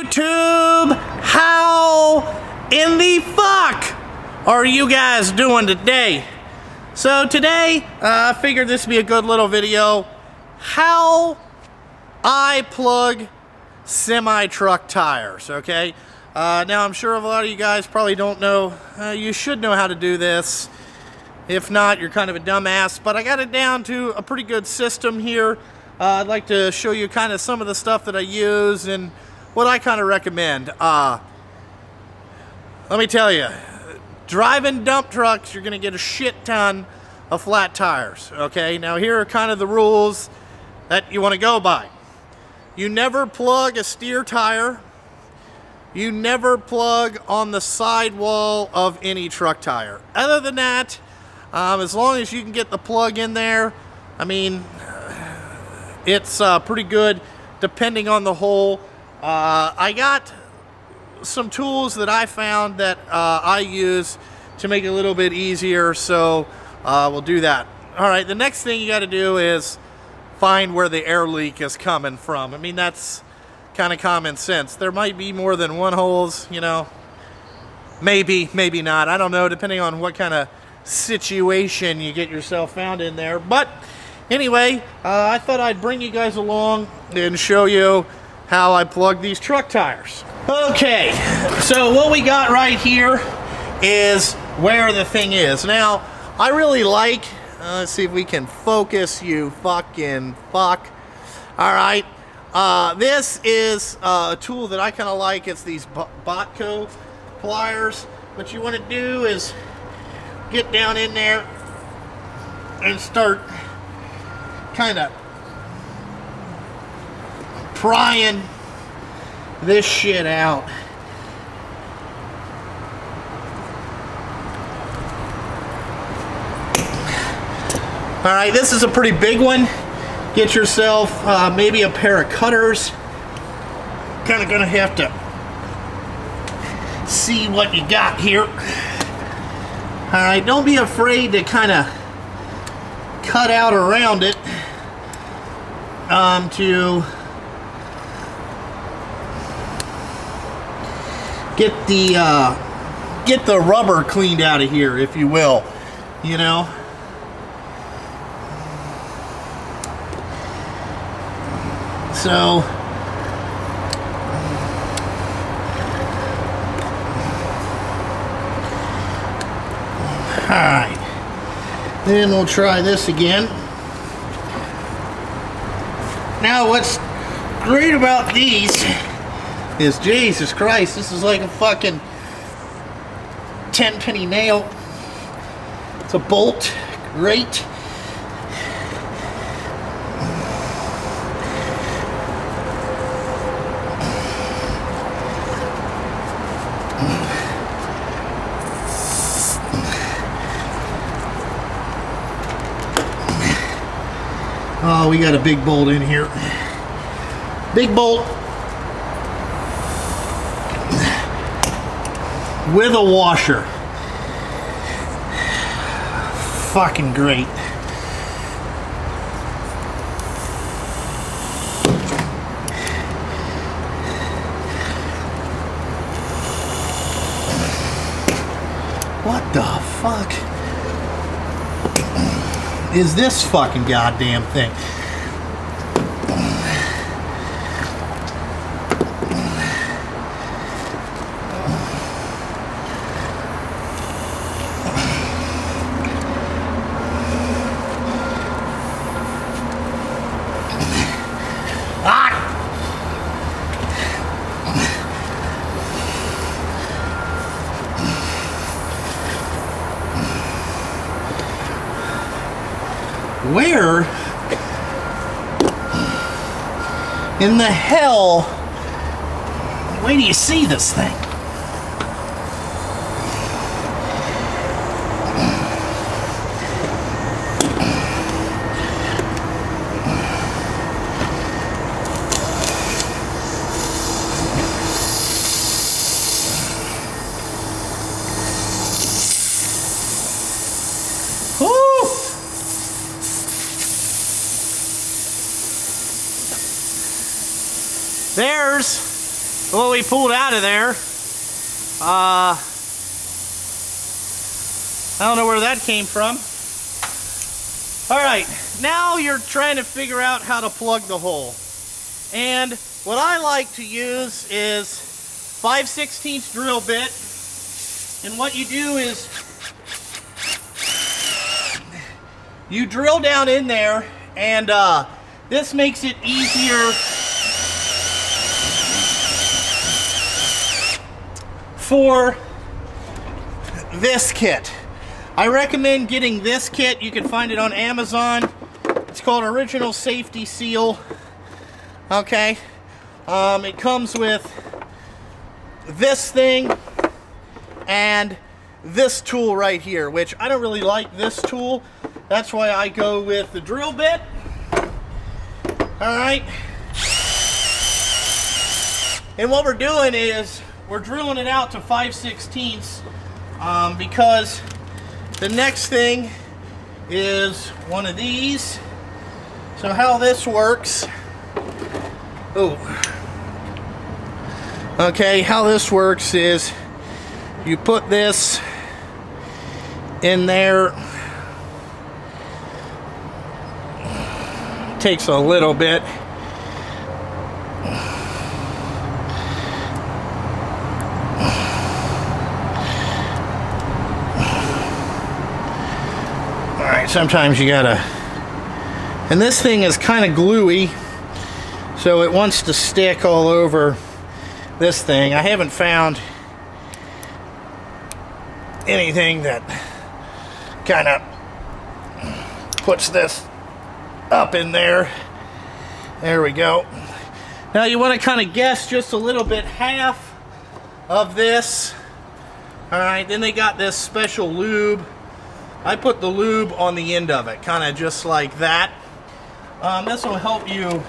YouTube? How in the fuck are you guys doing today? So today, I figured this would be a good little video. How I plug semi-truck tires, okay? Now I'm sure a lot of you guys probably don't know. You should know how to do this. If not, you're kind of a dumbass, but I got it down to a pretty good system here. I'd like to show you kind of some of the stuff that I use and what I kind of recommend. Let me tell you, driving dump trucks, you're gonna get a shit ton of flat tires, okay? Now here are kind of the rules that you wanna go by. You never plug a steer tire. You never plug on the sidewall of any truck tire. Other than that, as long as you can get the plug in there, I mean, it's pretty good depending on the hole. I got some tools that I found that I use to make it a little bit easier, so we'll do that. All right, the next thing you got to do is find where the air leak is coming from. I mean, that's kind of common sense. There might be more than one holes, you know, maybe not, I don't know, depending on what kind of situation you get yourself found in there. But anyway, I thought I'd bring you guys along and show you how I plug these truck tires. Okay, so what we got right here is where the thing is. Now, I really like, let's see if we can focus, you fucking fuck. All right, this is a tool that I kind of like. It's these Botco pliers. What you want to do is get down in there and start kind of prying this shit out. All right, this is a pretty big one. Get yourself maybe a pair of cutters. Kind of gonna have to see what you got here. All right, don't be afraid to kind of cut out around it to get the rubber cleaned out of here, if you will, you know. So alright, then we'll try this again. Now what's great about these is, Jesus Christ, this is like a fucking 10-penny nail. It's a bolt, great. Oh, we got a big bolt in here. Big bolt with a washer. Fucking great. What the fuck is this fucking goddamn thing? Where in the hell, where do you see this thing? There's what we pulled out of there, I don't know where that came from. Alright, now you're trying to figure out how to plug the hole. And what I like to use is 5/16 drill bit. And what you do is you drill down in there, and this makes it easier for this kit. I recommend getting this kit. You can find it on Amazon. It's called Original Safety Seal. Okay. It comes with this thing and this tool right here, which I don't really like this tool. That's why I go with the drill bit. Alright. And what we're doing is we're drilling it out to 5/16 because the next thing is one of these. So how this works, okay, how this works is you put this in there. Takes a little bit. Alright, sometimes you gotta, and this thing is kind of gluey, so it wants to stick all over this thing. I haven't found anything that kind of puts this up in there. There we go. Now you want to kind of guess just a little bit, half of this. Alright, then they got this special lube. I put the lube on the end of it, kind of just like that. This will help you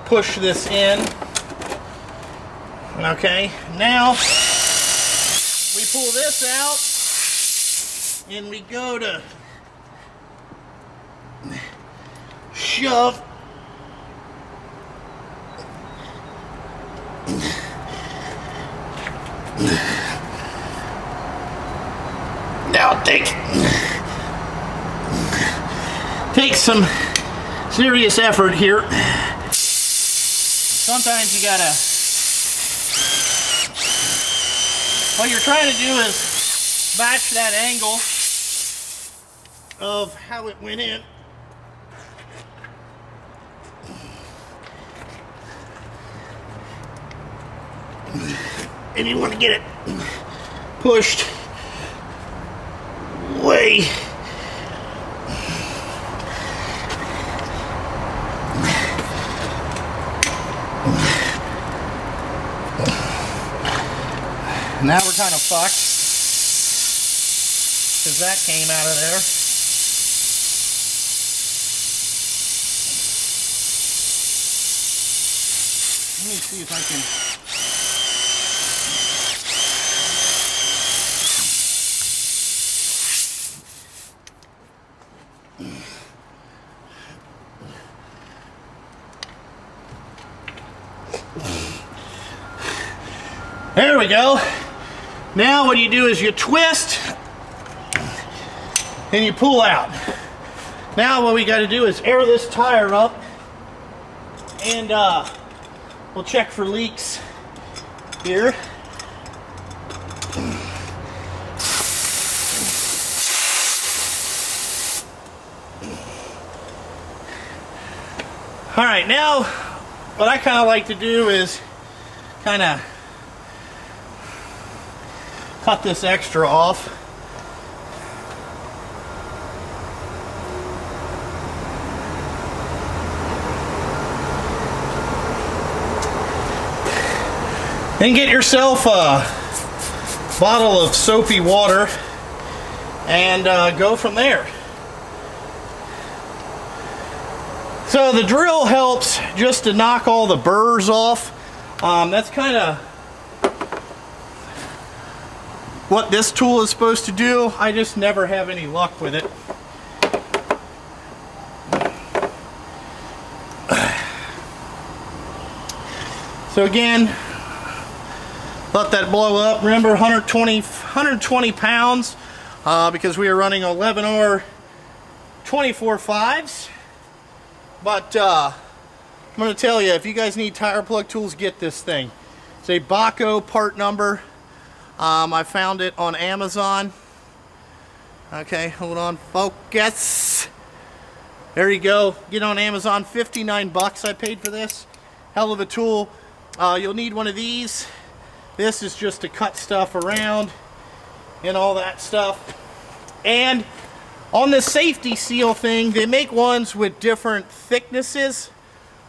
push this in. Okay, now we pull this out and we go to shove now take some serious effort here. Sometimes you gotta, what you're trying to do is match that angle of how it went in. And you want to get it pushed way now we're kind of fucked because that came out of there. Let me see if I can. There we go. Now what you do is you twist and you pull out. Now what we got to do is air this tire up, and we'll check for leaks here. All right, now what I kind of like to do is kind of cut this extra off. Then get yourself a bottle of soapy water and go from there. So the drill helps just to knock all the burrs off. That's kind of what this tool is supposed to do. I just never have any luck with it. So again, let that blow up. Remember, 120 pounds because we are running 11R 24.5s. But I'm going to tell you, if you guys need tire plug tools, get this thing. It's a Baco part number. I found it on Amazon. Okay, hold on, focus. There you go. Get on Amazon, 59 bucks I paid for this. Hell of a tool. You'll need one of these. This is just to cut stuff around and all that stuff. And on the safety seal thing, they make ones with different thicknesses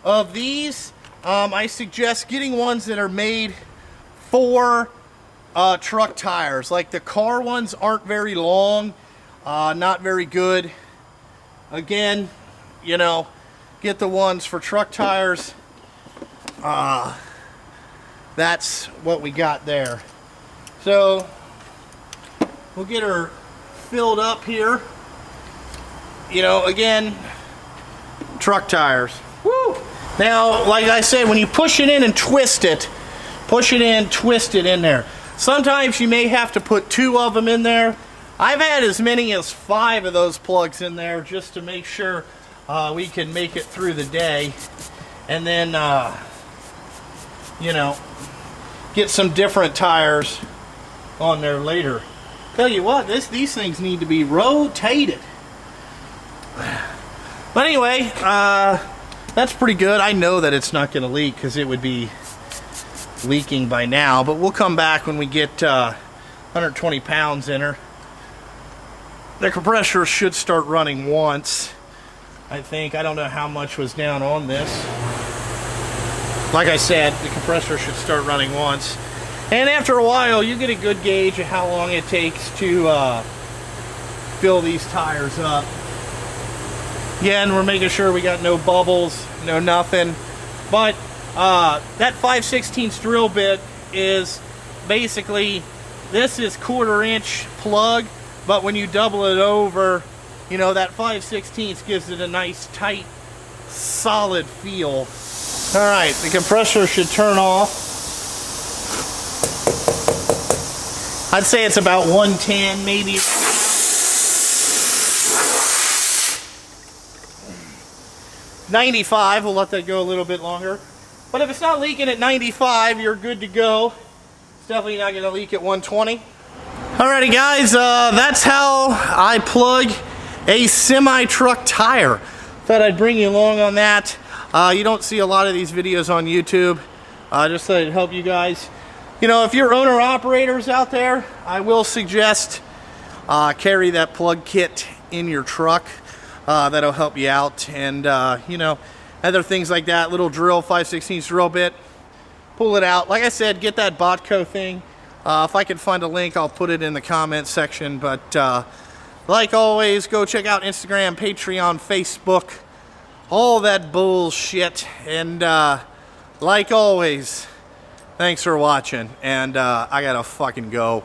of these. I suggest getting ones that are made for truck tires. Like the car ones aren't very long, not very good. Again, you know, get the ones for truck tires. That's what we got there. So we'll get her filled up here. You know, again, truck tires. Woo! Now, like I said, when you push it in and twist it, twist it in there. Sometimes you may have to put 2 of them in there. I've had as many as 5 of those plugs in there just to make sure we can make it through the day. And then, you know, get some different tires on there later. Tell you what, these things need to be rotated. But anyway, that's pretty good. I know that it's not going to leak because it would be leaking by now, but we'll come back when we get 120 pounds in her. The compressor should start running once, I think. I don't know how much was down on this. Like I said, the compressor should start running once. And after a while, you get a good gauge of how long it takes to fill these tires up. Again, we're making sure we got no bubbles, no nothing. But that 5/16 drill bit is basically, this is 1/4 inch plug, but when you double it over, you know, that 5/16 gives it a nice tight, solid feel. All right, the compressor should turn off. I'd say it's about 110, maybe. 95, we'll let that go a little bit longer. But if it's not leaking at 95, you're good to go. It's definitely not going to leak at 120. Alrighty guys, that's how I plug a semi-truck tire. Thought I'd bring you along on that. You don't see a lot of these videos on YouTube. Just thought it'd help you guys. You know, if you're owner-operators out there, I will suggest carry that plug kit in your truck. That'll help you out. And, you know, other things like that, little drill, 5/16 drill bit, pull it out. Like I said, get that Botco thing. If I can find a link, I'll put it in the comment section. But like always, go check out Instagram, Patreon, Facebook, all that bullshit. And like always, thanks for watching. And I gotta fucking go.